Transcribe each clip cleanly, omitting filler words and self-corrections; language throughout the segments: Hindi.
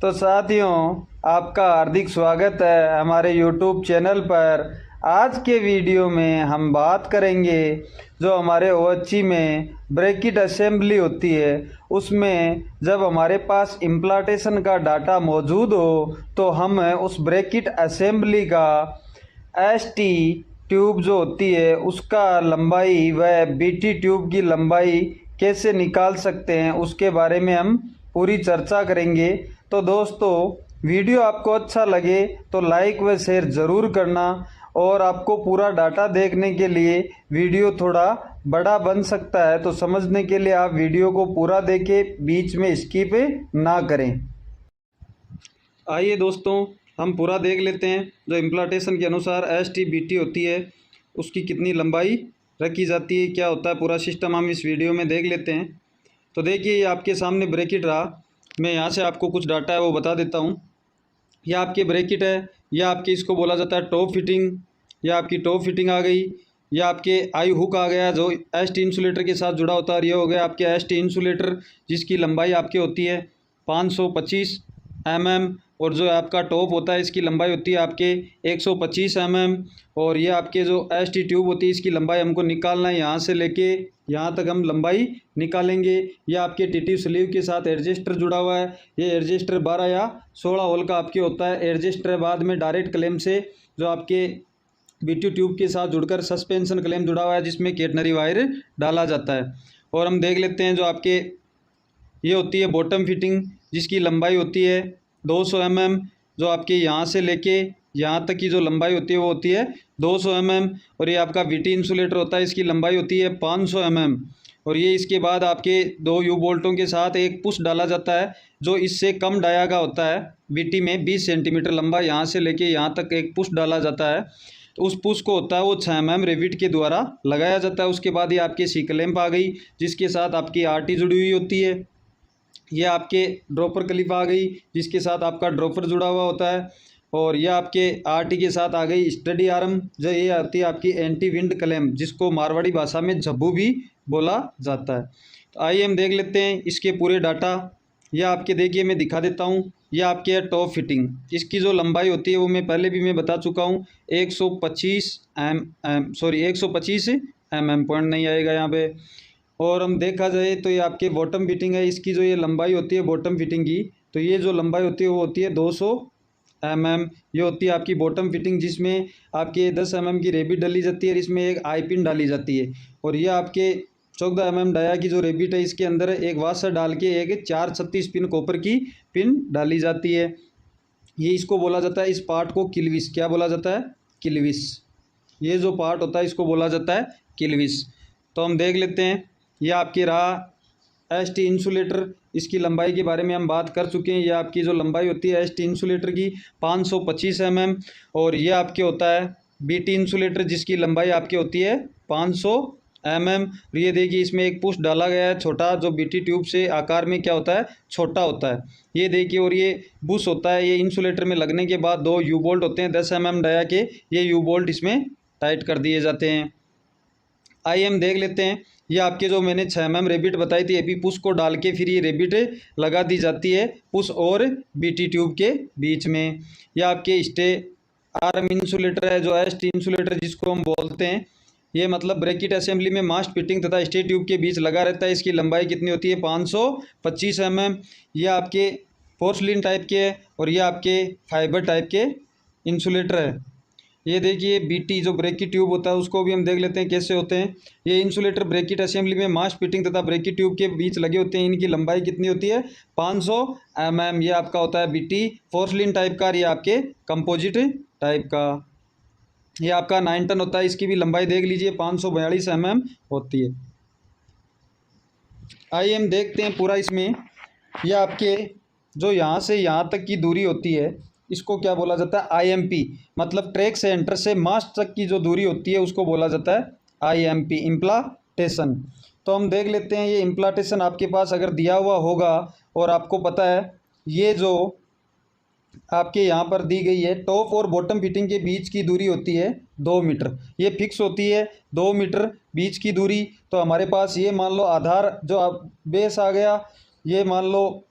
तो साथियों, आपका हार्दिक स्वागत है हमारे YouTube चैनल पर। आज के वीडियो में हम बात करेंगे जो हमारे OHC में ब्रैकेट असेंबली होती है, उसमें जब हमारे पास इम्प्लांटेशन का डाटा मौजूद हो तो हम उस ब्रैकेट असेंबली का ST ट्यूब जो होती है उसका लंबाई व BT ट्यूब की लंबाई कैसे निकाल सकते हैं, उसके बारे में हम पूरी चर्चा करेंगे। तो दोस्तों, वीडियो आपको अच्छा लगे तो लाइक व शेयर ज़रूर करना, और आपको पूरा डाटा देखने के लिए वीडियो थोड़ा बड़ा बन सकता है, तो समझने के लिए आप वीडियो को पूरा देखें, बीच में स्किप ना करें। आइए दोस्तों, हम पूरा देख लेते हैं। जो इम्प्लांटेशन के अनुसार ST BT होती है उसकी कितनी लंबाई रखी जाती है, क्या होता है, पूरा सिस्टम हम इस वीडियो में देख लेते हैं। तो देखिए, ये आपके सामने ब्रैकेट रहा। मैं यहाँ से आपको कुछ डाटा है वो बता देता हूँ। यह आपके ब्रैकेट है, या आपके इसको बोला जाता है टॉप फिटिंग, या आपकी टॉप फिटिंग आ गई, या आपके आई हुक आ गया जो ST इंसुलेटर के साथ जुड़ा होता है। ये हो गया आपके ST इंसुलेटर जिसकी लंबाई आपकी होती है 525 mm, और जो आपका टॉप होता है इसकी लंबाई होती है आपके 125 mm। और ये आपके जो ST ट्यूब होती है इसकी लंबाई हमको निकालना है, यहाँ से लेके यहाँ तक हम लंबाई निकालेंगे। ये आपके TT स्लीव के साथ एडजस्टर जुड़ा हुआ है। ये एडजस्टर 12 या 16 होल का आपके होता है। एडजस्टर बाद में डायरेक्ट क्लैंप से जो आपके BT ट्यूब के साथ जुड़कर सस्पेंशन क्लैंप जुड़ा हुआ है जिसमें कैटनरी वायर डाला जाता है। और हम देख लेते हैं जो आपके ये होती है बॉटम फिटिंग जिसकी लंबाई होती है 200 mm। जो आपके यहाँ से लेके यहाँ तक की जो लंबाई होती है वो होती है 200 mm। और ये आपका BT इंसुलेटर होता है, इसकी लंबाई होती है 500 mm। और ये इसके बाद आपके 2 U बोल्टों के साथ एक पुश डाला जाता है जो इससे कम डाया का होता है। BT में 20 सेंटीमीटर लंबा यहाँ से लेके यहाँ तक एक पुश डाला जाता है। तो उस पुश को होता है वो 6 mm रेविट के द्वारा लगाया जाता है। उसके बाद ये आपकी सी क्लैंप आ गई जिसके साथ आपकी RT जुड़ी हुई होती है। ये आपके ड्रॉपर क्लिप आ गई जिसके साथ आपका ड्रॉपर जुड़ा हुआ होता है। और यह आपके RT के साथ आ गई स्टडी आर्म, जो ये आती है आपकी एंटी विंड क्लैंप जिसको मारवाड़ी भाषा में झब्बू भी बोला जाता है। तो आइए हम देख लेते हैं इसके पूरे डाटा। यह आपके देखिए मैं दिखा देता हूँ। यह आपके है टॉप फिटिंग, इसकी जो लंबाई होती है वो मैं पहले भी मैं बता चुका हूँ 125 mm, पॉइंट नहीं आएगा यहाँ पे। और हम देखा जाए तो ये आपके बॉटम फिटिंग है, इसकी जो ये लंबाई होती है बॉटम फिटिंग की, तो ये जो लंबाई होती है वो होती है 200 mm। ये होती है आपकी बॉटम फिटिंग जिसमें आपके 10 mm की रेबिट डाली जाती है और इसमें एक आई पिन डाली जाती है। और ये आपके 14 mm डाया की जो रेबिट है इसके अंदर एक वाशर डाल के एक 436 पिन कॉपर की पिन डाली जाती है। ये इसको बोला जाता है, इस पार्ट को किलविस, क्या बोला जाता है, किलविस। ये जो पार्ट होता है इसको बोला जाता है किलविस। तो हम देख लेते हैं। यह आपकी रहा ST इंसुलेटर, इसकी लंबाई के बारे में हम बात कर चुके हैं। यह आपकी जो लंबाई होती है ST इंसुलेटर की 525 mm। और यह आपके होता है BT इंसुलेटर जिसकी लंबाई आपकी होती है 500 mm। और ये देखिए इसमें एक पुश डाला गया है छोटा, जो BT ट्यूब से आकार में क्या होता है, छोटा होता है। ये देखिए, और ये बुश होता है, ये इंसुलेटर में लगने के बाद 2 U बोल्ट होते हैं 10 mm डाया के, ये U बोल्ट इसमें टाइट कर दिए जाते हैं। आइए हम देख लेते हैं। ये आपके जो मैंने 6 mm रेबिट बताई थी, अभी पुश को डाल के फिर ये रेबिट लगा दी जाती है पुश और BT ट्यूब के बीच में। यह आपके स्टे आर्म इंसुलेटर है, जो ST इंसुलेटर जिसको हम बोलते हैं। ये मतलब ब्रैकेट असेंबली में मास्ट फिटिंग तथा स्टे ट्यूब के बीच लगा रहता है। इसकी लंबाई कितनी होती है 525 mm। ये आपके पोर्सलिन टाइप के है और ये आपके फाइबर टाइप के इंसुलेटर है। ये देखिए BT जो ब्रैकेट ट्यूब होता है उसको भी हम देख लेते हैं कैसे होते हैं। ये इंसुलेटर ब्रैकेट असेंबली में मास्ट फिटिंग तथा ब्रैकेट ट्यूब के बीच लगे होते हैं। इनकी लंबाई कितनी होती है 500 mm। ये आपका होता है BT पोर्सलिन टाइप का, ये आपके कंपोजिट टाइप का। ये आपका 9 टन होता है, इसकी भी लंबाई देख लीजिए 542 mm होती है। आइए हम देखते हैं पूरा इसमें। यह आपके जो यहाँ से यहाँ तक की दूरी होती है इसको क्या बोला जाता है, IMP, मतलब ट्रैक सेंटर से मास्ट तक की जो दूरी होती है उसको बोला जाता है IMP, इम्प्लांटेशन। तो हम देख लेते हैं। ये इम्प्लांटेशन आपके पास अगर दिया हुआ होगा और आपको पता है ये जो आपके यहाँ पर दी गई है टॉप और बॉटम फिटिंग के बीच की दूरी होती है 2 मीटर, ये फिक्स होती है 2 मीटर बीच की दूरी। तो हमारे पास ये मान लो आधार जो बेस आ गया, ये मान लो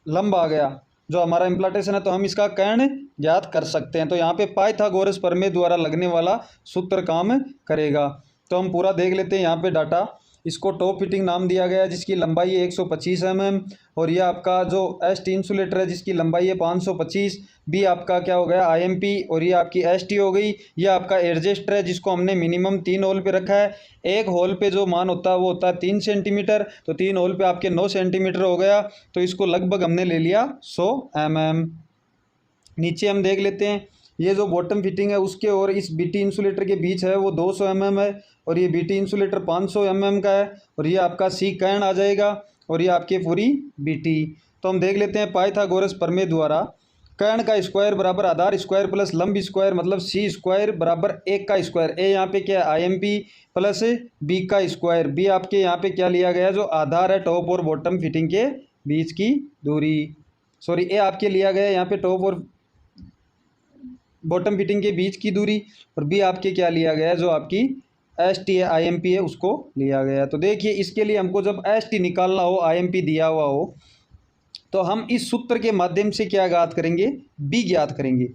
लंब आ गया, जो हमारा इम्प्लांटेशन है, तो हम इसका कर्ण ज्ञात कर सकते हैं। तो यहाँ पे पाइथागोरस प्रमेय द्वारा लगने वाला सूत्र काम करेगा। तो हम पूरा देख लेते हैं यहाँ पे डाटा। इसको टॉप फिटिंग नाम दिया गया है, जिसकी लंबाई है 125 mm, और ये आपका जो एस टी इंसुलेटर है जिसकी लंबाई है 525। बी आपका क्या हो गया IMP, और ये आपकी ST हो गई। ये आपका एडजस्टर है जिसको हमने मिनिमम 3 होल पे रखा है। एक होल पे जो मान होता है वो होता है 3 सेंटीमीटर, तो 3 होल पे आपके 9 सेंटीमीटर हो गया। तो इसको लगभग हमने ले लिया 100 mm। नीचे हम देख लेते हैं, ये जो बॉटम फिटिंग है उसके और इस BT इंसुलेटर के बीच है वो 200 mm है, और ये BT इंसुलेटर 500 mm का है, और ये आपका C कर्ण आ जाएगा, और ये आपकी पूरी BT। तो हम देख लेते हैं पाइथागोरस प्रमेय द्वारा कर्ण का स्क्वायर बराबर आधार स्क्वायर प्लस लंब स्क्वायर, मतलब C स्क्वायर बराबर 1 का स्क्वायर। ए यहाँ पे क्या है IMP प्लस B का स्क्वायर। B आपके यहाँ पे क्या लिया गया, जो आधार है टॉप और बॉटम फिटिंग के बीच की दूरी, सॉरी ए आपके लिया गया यहाँ पे टॉप और बॉटम फिटिंग के बीच की दूरी, और बी आपके क्या लिया गया है, जो आपकी ST है IMP है उसको लिया गया। तो देखिए इसके लिए हमको जब ST निकालना हो, IMP दिया हुआ हो, तो हम इस सूत्र के माध्यम से क्या ज्ञात करेंगे, बी ज्ञात करेंगे।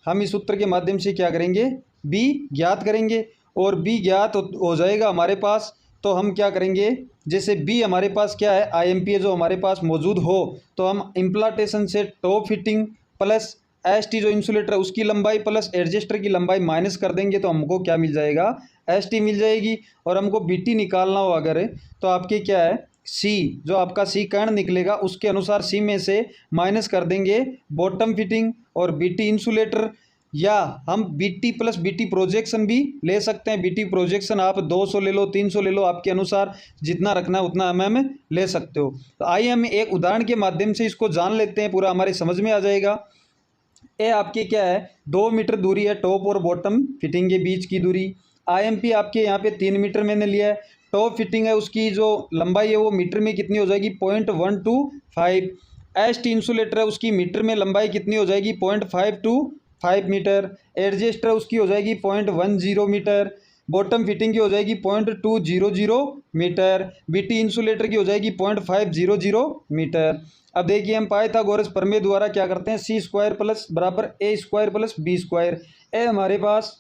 हम इस सूत्र के माध्यम से क्या करेंगे, बी ज्ञात करेंगे, और बी ज्ञात हो जाएगा हमारे पास। तो हम क्या करेंगे, जैसे बी हमारे पास क्या है IMP है जो हमारे पास मौजूद हो, तो हम इम्प्लांटेशन से टॉप फिटिंग प्लस ST जो इंसुलेटर है उसकी लंबाई प्लस एडजस्टर की लंबाई माइनस कर देंगे, तो हमको क्या मिल जाएगा, ST मिल जाएगी। और हमको BT निकालना हो अगर, तो आपके क्या है C, जो आपका C कर्ण निकलेगा उसके अनुसार C में से माइनस कर देंगे बॉटम फिटिंग और BT इंसुलेटर, या हम BT प्लस BT प्रोजेक्शन भी ले सकते हैं। BT प्रोजेक्शन आप 200 ले लो, 300 ले लो, आपके अनुसार जितना रखना है उतना mm ले सकते हो। तो आइए हम एक उदाहरण के माध्यम से इसको जान लेते हैं, पूरा हमारे समझ में आ जाएगा। ए आपकी क्या है 2 मीटर दूरी है टॉप और बॉटम फिटिंग के बीच की दूरी। IMP आपके यहाँ पे 3 मीटर मैंने लिया है। टॉप फिटिंग है उसकी जो लंबाई है वो मीटर में कितनी हो जाएगी 0.125। ST इंसुलेटर है उसकी मीटर में लंबाई कितनी हो जाएगी 0.525 मीटर। एडजस्टर उसकी हो जाएगी 0.10 मीटर। बॉटम फिटिंग की हो जाएगी 0.200 मीटर। BT इंसुलेटर की हो जाएगी 0.500 मीटर। अब देखिए हम पाइथागोरस प्रमेय द्वारा क्या करते हैं, C स्क्वायर प्लस बराबर A square plus B square. ए हमारे पास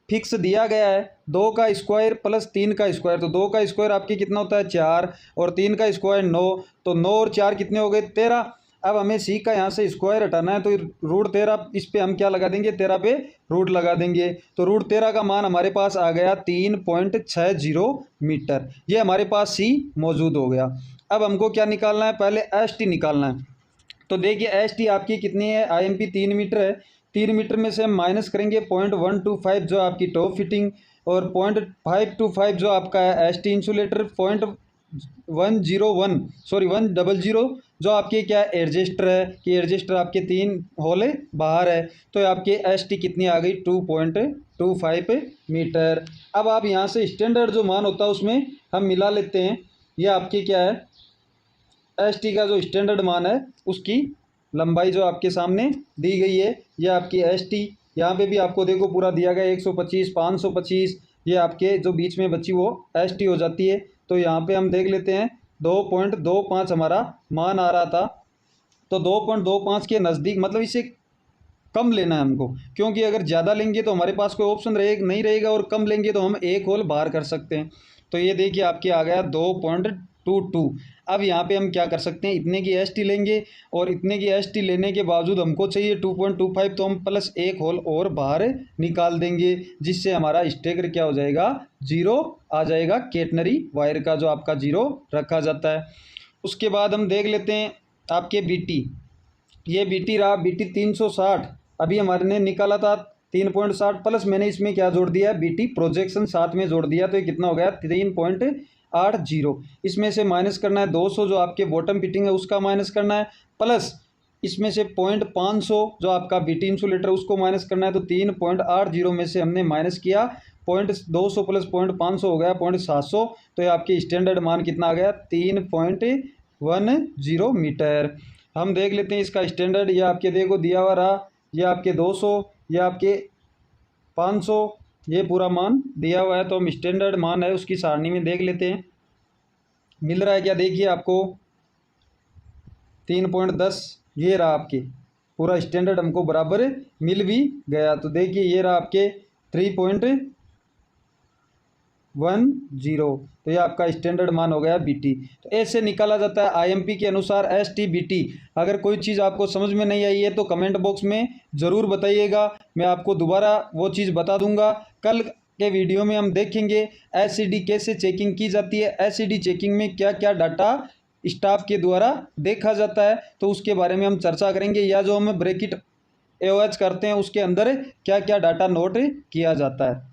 फिक्स दिया गया है 2 का स्क्वायर प्लस 3 का स्क्वायर। तो 2 का स्क्वायर आपकी कितना होता है 4, और 3 का स्क्वायर 9, तो 9 और 4 कितने हो गए 13। अब हमें C का यहाँ से स्क्वायर हटाना है, तो √13 इस पे हम क्या लगा देंगे 13 पे रूट लगा देंगे। तो √13 का मान हमारे पास आ गया 3.60 मीटर। ये हमारे पास C मौजूद हो गया। अब हमको क्या निकालना है, पहले ST निकालना है। तो देखिए ST आपकी कितनी है, IMP 3 मीटर है। 3 मीटर में से हम माइनस करेंगे 0.125 जो आपकी टॉप फिटिंग, और 0.525 जो आपका है ST इंसुलेटर, 100 जो आपके क्या एडजस्टर है कि एडजस्टर आपके 3 होले बाहर है। तो आपके ST कितनी आ गई 2.25 मीटर। अब आप यहाँ से स्टैंडर्ड जो मान होता है उसमें हम मिला लेते हैं। ये आपके क्या है ST का जो स्टैंडर्ड मान है उसकी लंबाई जो आपके सामने दी गई है, ये आपकी ST। यहाँ पे भी आपको देखो पूरा दिया गया 125, 525, ये आपके जो बीच में बची वो ST हो जाती है। तो यहाँ पे हम देख लेते हैं 2.25 हमारा मान आ रहा था। तो 2.25 के नज़दीक, मतलब इसे कम लेना है हमको, क्योंकि अगर ज़्यादा लेंगे तो हमारे पास कोई ऑप्शन नहीं रहेगा, और कम लेंगे तो हम एक होल बाहर कर सकते हैं। तो ये देखिए आपके आ गया 2.22। अब यहाँ पे हम क्या कर सकते हैं, इतने की ST लेंगे, और इतने की ST लेने के बावजूद हमको चाहिए 2.25, तो हम प्लस एक होल और बाहर निकाल देंगे, जिससे हमारा स्टेगर क्या हो जाएगा 0 आ जाएगा। केटनरी वायर का जो आपका 0 रखा जाता है। उसके बाद हम देख लेते हैं आपके BT। ये BT रहा, BT 360 अभी हमारे ने निकाला था 3.60, प्लस मैंने इसमें क्या जोड़ दिया है BT प्रोजेक्शन साथ में जोड़ दिया, तो ये कितना हो गया 3.80। इसमें से माइनस करना है 200 जो आपके बॉटम फिटिंग है उसका माइनस करना है, प्लस इसमें से 0.500 जो आपका BT इंसुलेटर उसको माइनस करना है। तो 3.80 में से हमने माइनस किया 200 प्लस 0.500 हो गया 0.700। तो ये आपके स्टैंडर्ड मान कितना आ गया 3.10 मीटर। हम देख लेते हैं इसका स्टैंडर्ड। ये आपके देखो दिया हुआ रहा, ये आपके 200, ये आपके 500, ये पूरा मान दिया हुआ है। तो हम स्टैंडर्ड मान है उसकी सारणी में देख लेते हैं मिल रहा है क्या। देखिए आपको 3.10 ये रहा आपके पूरा स्टैंडर्ड हमको बराबर मिल भी गया। तो देखिए ये रहा आपके 3.10, तो ये आपका स्टैंडर्ड मान हो गया बीटी। तो ऐसे निकाला जाता है आईएमपी के अनुसार एसटीबीटी। अगर कोई चीज़ आपको समझ में नहीं आई है तो कमेंट बॉक्स में ज़रूर बताइएगा, मैं आपको दोबारा वो चीज़ बता दूंगा। कल के वीडियो में हम देखेंगे एसईडी कैसे चेकिंग की जाती है, एसईडी चेकिंग में क्या क्या डाटा स्टाफ के द्वारा देखा जाता है, तो उसके बारे में हम चर्चा करेंगे। या जो हम ब्रैकेट एओएच करते हैं उसके अंदर क्या क्या डाटा नोट किया जाता है।